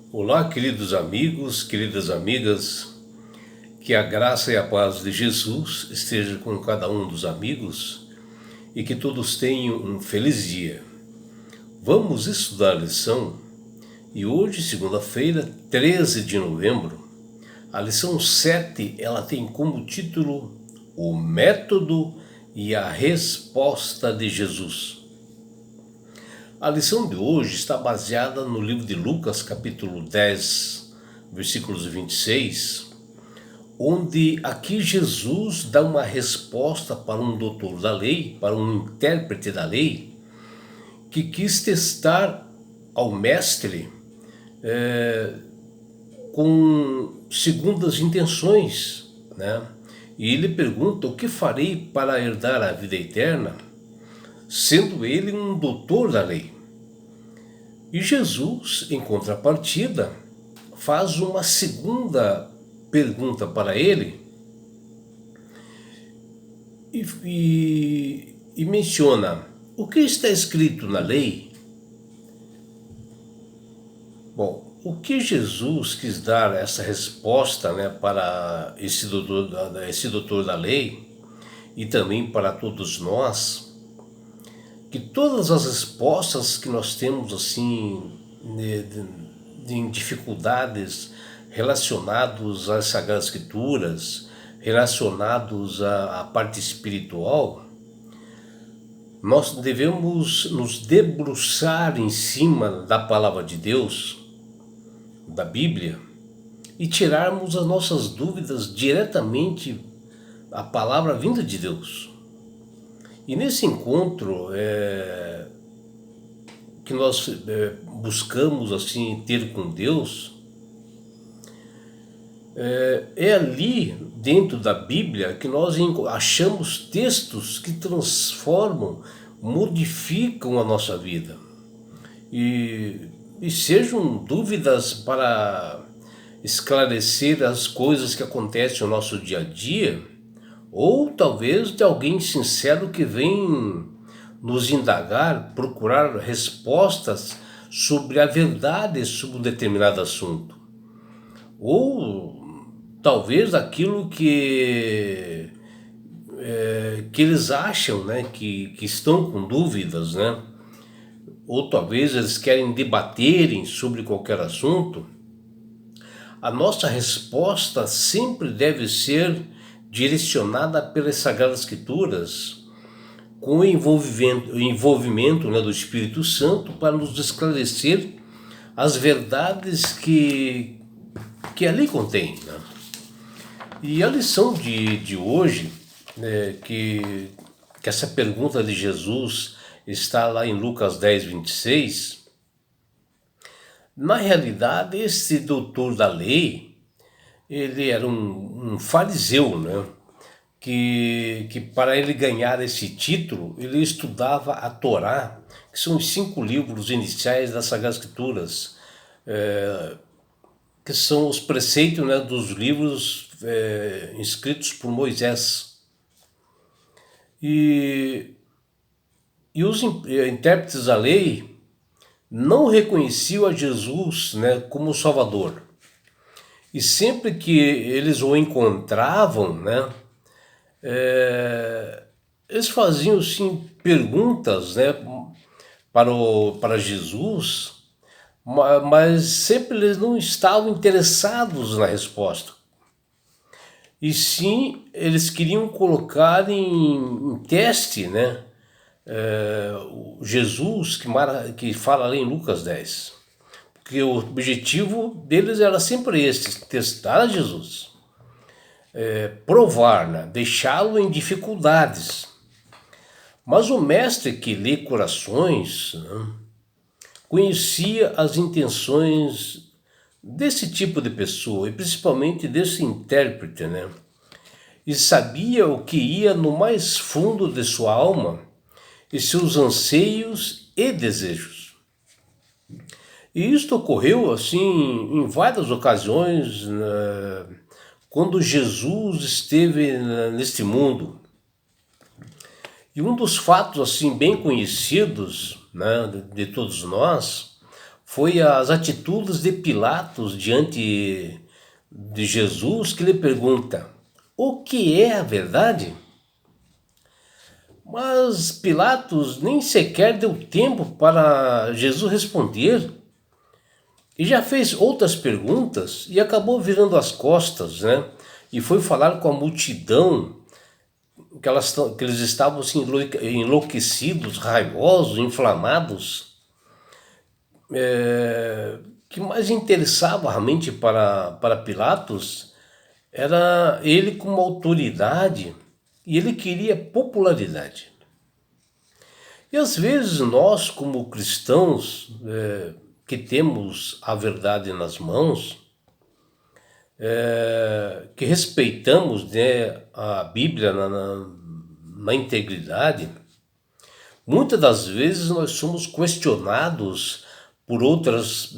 Olá, queridos amigos, queridas amigas, que a graça e a paz de Jesus esteja com cada um dos amigos e que todos tenham um feliz dia. Vamos estudar a lição e hoje, segunda-feira, 13 de novembro, a lição 7, ela tem como título O Método e a Resposta de Jesus. A lição de hoje está baseada no livro de Lucas, capítulo 10, versículos 26, onde aqui Jesus dá uma resposta para um doutor da lei, para um intérprete da lei, que quis testar ao mestre com segundas intenções, né? E ele pergunta: o que farei para herdar a vida eterna? Sendo ele um doutor da lei. E Jesus, em contrapartida, faz uma segunda pergunta para ele e menciona: o que está escrito na lei? Bom, o que Jesus quis dar essa resposta, né, para esse doutor da lei e também para todos nós, que todas as respostas que nós temos assim de dificuldades relacionados às Sagradas Escrituras, relacionados à parte espiritual, nós devemos nos debruçar em cima da palavra de Deus, da Bíblia, e tirarmos as nossas dúvidas diretamente da palavra vinda de Deus. E nesse encontro que nós buscamos assim ter com Deus, é ali dentro da Bíblia que nós achamos textos que transformam, modificam a nossa vida. E sejam dúvidas para esclarecer as coisas que acontecem no nosso dia a dia, ou talvez de alguém sincero que vem nos indagar, procurar respostas sobre a verdade sobre um determinado assunto. Ou talvez aquilo que eles acham, né, que estão com dúvidas, né? Ou talvez eles querem debaterem sobre qualquer assunto. A nossa resposta sempre deve ser direcionada pelas Sagradas Escrituras, com o envolvimento, né, do Espírito Santo para nos esclarecer as verdades que ali contém, né? E a lição de hoje, que essa pergunta de Jesus está lá em Lucas 10, 26, na realidade esse doutor da lei, ele era um fariseu, né? Que para ele ganhar esse título, ele estudava a Torá, que são os 5 livros iniciais das Sagradas Escrituras, que são os preceitos, né, dos livros escritos por Moisés. E os intérpretes da lei não reconheciam a Jesus, né, como Salvador. E sempre que eles o encontravam, né, eles faziam sim perguntas, né, para Jesus, mas sempre eles não estavam interessados na resposta. E sim, eles queriam colocar em teste, né, Jesus, que fala ali em Lucas 10. Porque o objetivo deles era sempre esse: testar Jesus, provar, né, deixá-lo em dificuldades. Mas o mestre que lê corações, né, conhecia as intenções desse tipo de pessoa, e principalmente desse intérprete, né? E sabia o que ia no mais fundo de sua alma e seus anseios e desejos. E isto ocorreu assim em várias ocasiões, né, quando Jesus esteve neste mundo. E um dos fatos assim bem conhecidos, né, de todos nós foi as atitudes de Pilatos diante de Jesus, que lhe pergunta: o que é a verdade? Mas Pilatos nem sequer deu tempo para Jesus responder e já fez outras perguntas e acabou virando as costas, né? E foi falar com a multidão que eles estavam assim, enlouquecidos, raivosos, inflamados. Que mais interessava realmente para Pilatos era ele como autoridade, e ele queria popularidade. E às vezes nós, como cristãos, que temos a verdade nas mãos, que respeitamos, né, a Bíblia na integridade, muitas das vezes nós somos questionados por outras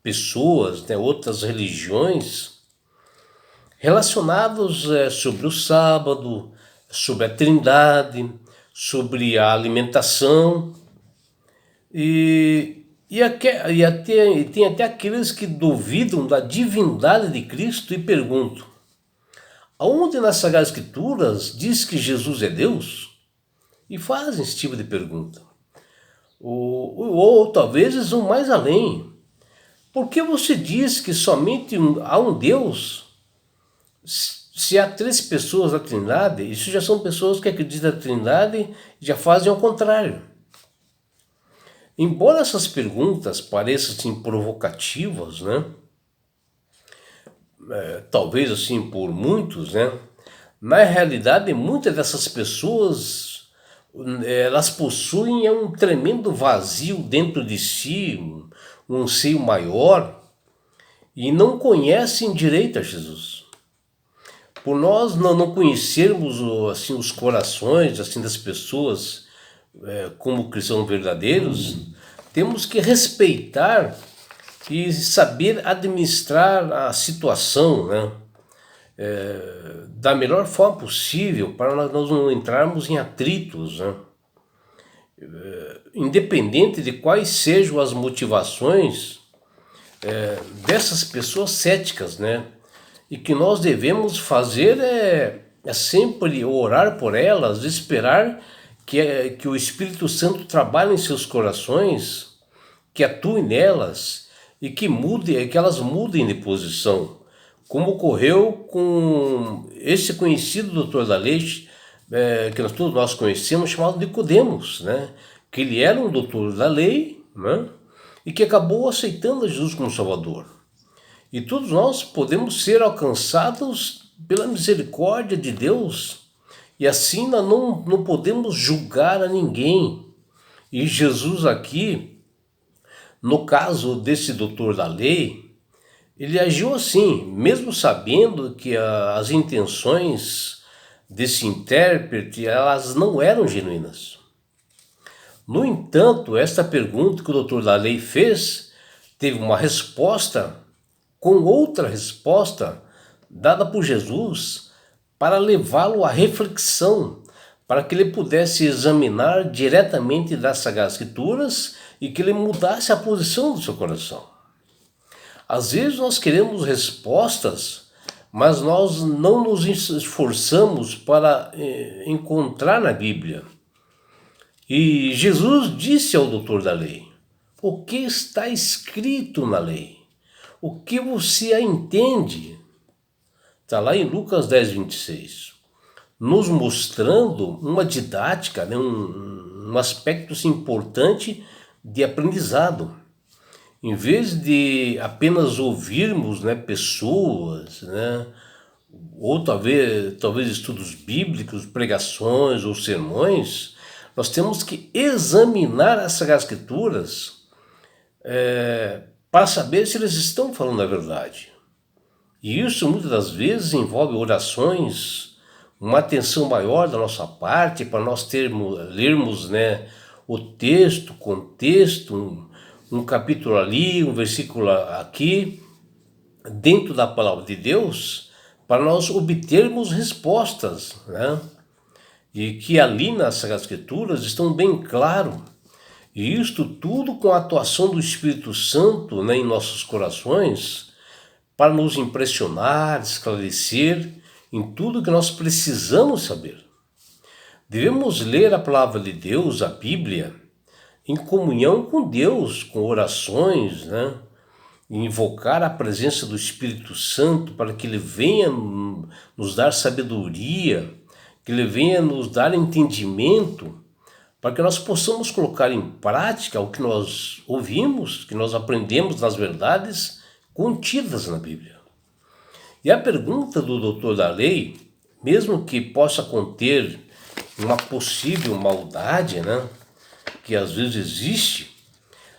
pessoas, né, outras religiões, relacionados sobre o sábado, sobre a trindade, sobre a alimentação, e tem até aqueles que duvidam da divindade de Cristo e perguntam: aonde nas Sagradas Escrituras diz que Jesus é Deus? E fazem esse tipo de pergunta. Ou talvez eles vão mais além. Por que você diz que somente há um Deus? Se há três pessoas na Trindade, isso já são pessoas que acreditam na Trindade e já fazem ao contrário. Embora essas perguntas pareçam assim, provocativas, né? Talvez assim por muitos, né? Na realidade, muitas dessas pessoas elas possuem um tremendo vazio dentro de si, um anseio maior, e não conhecem direito a Jesus. Por nós não conhecermos assim, os corações assim, das pessoas como cristãos verdadeiros, temos que respeitar e saber administrar a situação, né? Da melhor forma possível para nós não entrarmos em atritos, né? Independente de quais sejam as motivações dessas pessoas céticas, né? E que nós devemos fazer é sempre orar por elas, esperar que o Espírito Santo trabalhe em seus corações, que atue nelas e que elas mudem de posição, como ocorreu com esse conhecido doutor da lei, que todos nós conhecemos, chamado Nicodemos, né? Que ele era um doutor da lei, né? E que acabou aceitando Jesus como Salvador. E todos nós podemos ser alcançados pela misericórdia de Deus, e assim nós não podemos julgar a ninguém. E Jesus aqui, no caso desse doutor da lei, ele agiu assim, mesmo sabendo que as intenções desse intérprete elas não eram genuínas. No entanto, esta pergunta que o doutor da lei fez teve uma resposta com outra resposta dada por Jesus para levá-lo à reflexão, para que ele pudesse examinar diretamente das Sagradas Escrituras e que ele mudasse a posição do seu coração. Às vezes nós queremos respostas, mas nós não nos esforçamos para encontrar na Bíblia. E Jesus disse ao doutor da lei: o que está escrito na lei? O que você a entende? Está lá em Lucas 10, 26. Nos mostrando uma didática, né, um aspecto assim, importante de aprendizado. Em vez de apenas ouvirmos, né, pessoas, né, ou talvez estudos bíblicos, pregações ou sermões, nós temos que examinar as Sagradas Escrituras para saber se eles estão falando a verdade. E isso muitas das vezes envolve orações, uma atenção maior da nossa parte para nós lermos, né, o texto, contexto, um capítulo ali, um versículo aqui, dentro da palavra de Deus, para nós obtermos respostas, né? E que ali nas Sagradas Escrituras estão bem claro E isto tudo com a atuação do Espírito Santo, né, em nossos corações, para nos impressionar, esclarecer em tudo que nós precisamos saber. Devemos ler a palavra de Deus, a Bíblia, em comunhão com Deus, com orações, né? Invocar a presença do Espírito Santo para que ele venha nos dar sabedoria, que ele venha nos dar entendimento, para que nós possamos colocar em prática o que nós ouvimos, que nós aprendemos nas verdades contidas na Bíblia. E a pergunta do doutor da lei, mesmo que possa conter uma possível maldade, né, que às vezes existe,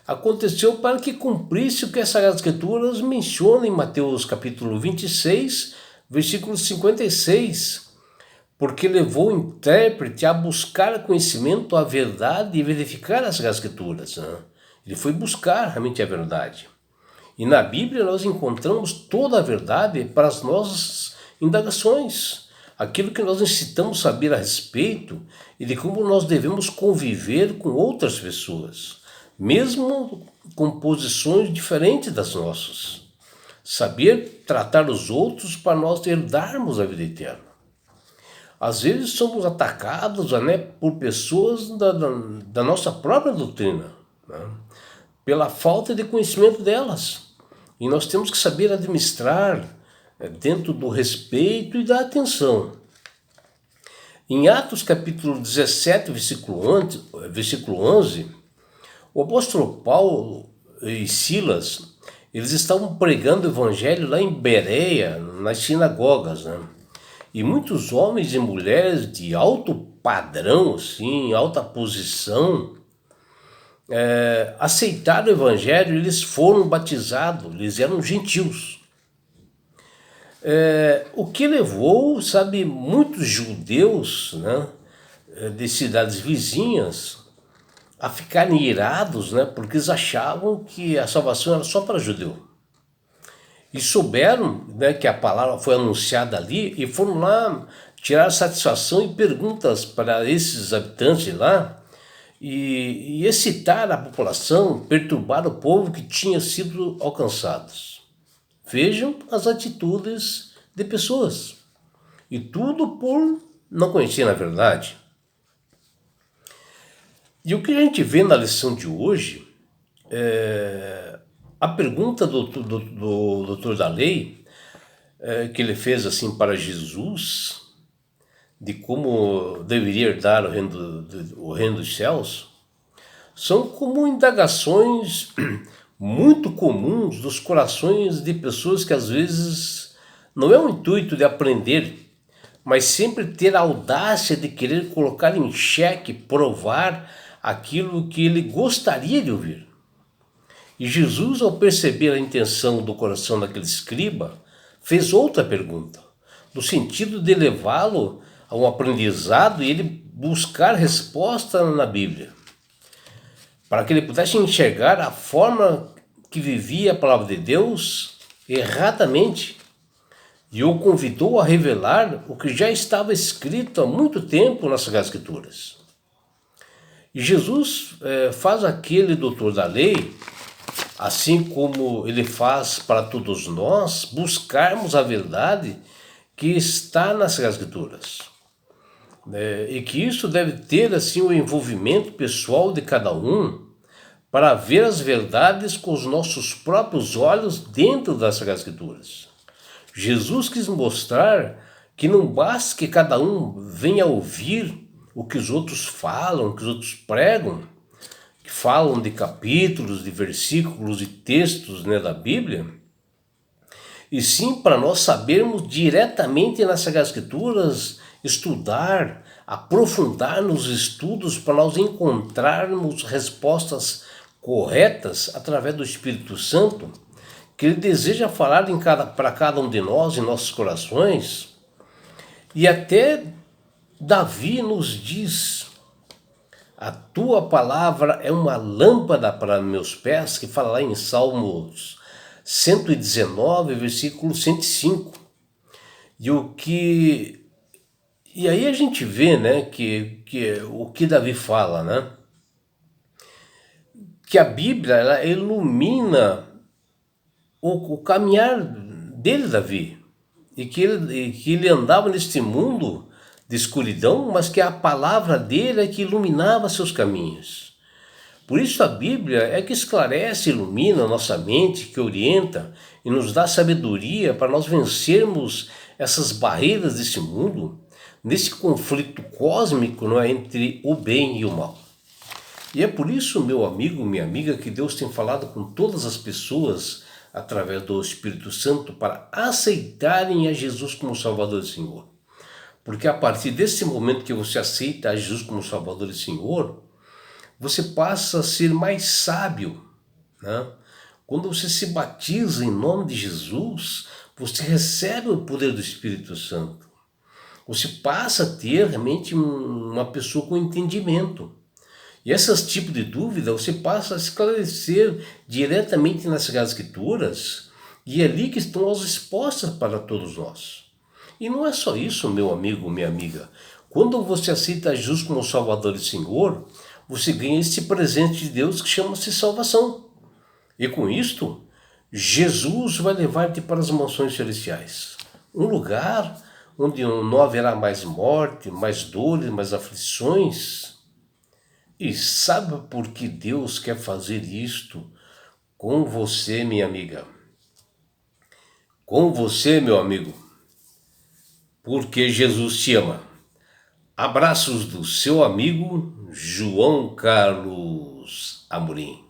aconteceu para que cumprisse o que as Sagradas Escrituras mencionam em Mateus capítulo 26, versículo 56, porque levou o intérprete a buscar conhecimento, a verdade e verificar as Sagradas Escrituras. Né? Ele foi buscar realmente a verdade. E na Bíblia nós encontramos toda a verdade para as nossas indagações, aquilo que nós necessitamos saber a respeito e de como nós devemos conviver com outras pessoas, mesmo com posições diferentes das nossas. Saber tratar os outros para nós herdarmos a vida eterna. Às vezes somos atacados, né, por pessoas da nossa própria doutrina, né, pela falta de conhecimento delas. E nós temos que saber administrar dentro do respeito e da atenção. Em Atos capítulo 17, versículo 11, o apóstolo Paulo e Silas, eles estavam pregando o evangelho lá em Bereia, nas sinagogas, né? E muitos homens e mulheres de alto padrão, assim, alta posição, aceitaram o evangelho, eles foram batizados, eles eram gentios. O que levou, sabe, muitos judeus, né, de cidades vizinhas a ficarem irados, né, porque eles achavam que a salvação era só para judeu. E souberam, né, que a palavra foi anunciada ali e foram lá tirar satisfação e perguntas para esses habitantes lá, e excitar a população, perturbar o povo que tinha sido alcançados. Vejam as atitudes de pessoas. E tudo por não conhecer a verdade. E o que a gente vê na lição de hoje é a pergunta do doutor da lei, que ele fez assim para Jesus, de como deveria herdar o reino dos céus, são como indagações muito comuns dos corações de pessoas que às vezes não é o intuito de aprender, mas sempre ter a audácia de querer colocar em xeque, provar aquilo que ele gostaria de ouvir. E Jesus, ao perceber a intenção do coração daquele escriba, fez outra pergunta, no sentido de levá-lo a um aprendizado e ele buscar resposta na Bíblia, para que ele pudesse enxergar a forma que vivia a palavra de Deus erradamente, e o convidou a revelar o que já estava escrito há muito tempo nas Sagradas Escrituras. E Jesus faz aquele doutor da lei, assim como ele faz para todos nós, buscarmos a verdade que está nas Sagradas Escrituras. E que isso deve ter assim o envolvimento pessoal de cada um para ver as verdades com os nossos próprios olhos dentro das Sagradas Escrituras. Jesus quis mostrar que não basta que cada um venha ouvir o que os outros falam, o que os outros pregam, que falam de capítulos, de versículos e textos, né, da Bíblia, e sim para nós sabermos diretamente nas Sagradas Escrituras, estudar, aprofundar nos estudos para nós encontrarmos respostas corretas através do Espírito Santo, que ele deseja falar para cada um de nós, em nossos corações. E até Davi nos diz: a tua palavra é uma lâmpada para meus pés, que fala lá em Salmos 119, versículo 105. E aí a gente vê, né, que o que Davi fala, né? que a Bíblia ela ilumina o caminhar dele, Davi, e que ele andava neste mundo de escuridão, mas que a palavra dele é que iluminava seus caminhos. Por isso a Bíblia é que esclarece, ilumina a nossa mente, que orienta e nos dá sabedoria para nós vencermos essas barreiras desse mundo, nesse conflito cósmico, não é, entre o bem e o mal. E é por isso, meu amigo, minha amiga, que Deus tem falado com todas as pessoas através do Espírito Santo para aceitarem a Jesus como Salvador e Senhor. Porque a partir desse momento que você aceita a Jesus como Salvador e Senhor, você passa a ser mais sábio, né? Quando você se batiza em nome de Jesus, você recebe o poder do Espírito Santo. Você passa a ter realmente uma pessoa com entendimento. E esses tipos de dúvida você passa a esclarecer diretamente nas Escrituras, e é ali que estão as respostas para todos nós. E não é só isso, meu amigo, minha amiga. Quando você aceita Jesus como Salvador e Senhor, você ganha esse presente de Deus que chama-se salvação. E com isto, Jesus vai levar-te para as mansões celestiais. Um lugar onde não haverá mais morte, mais dores, mais aflições. E sabe por que Deus quer fazer isto com você, minha amiga? Com você, meu amigo. Porque Jesus te ama. Abraços do seu amigo João Carlos Amorim.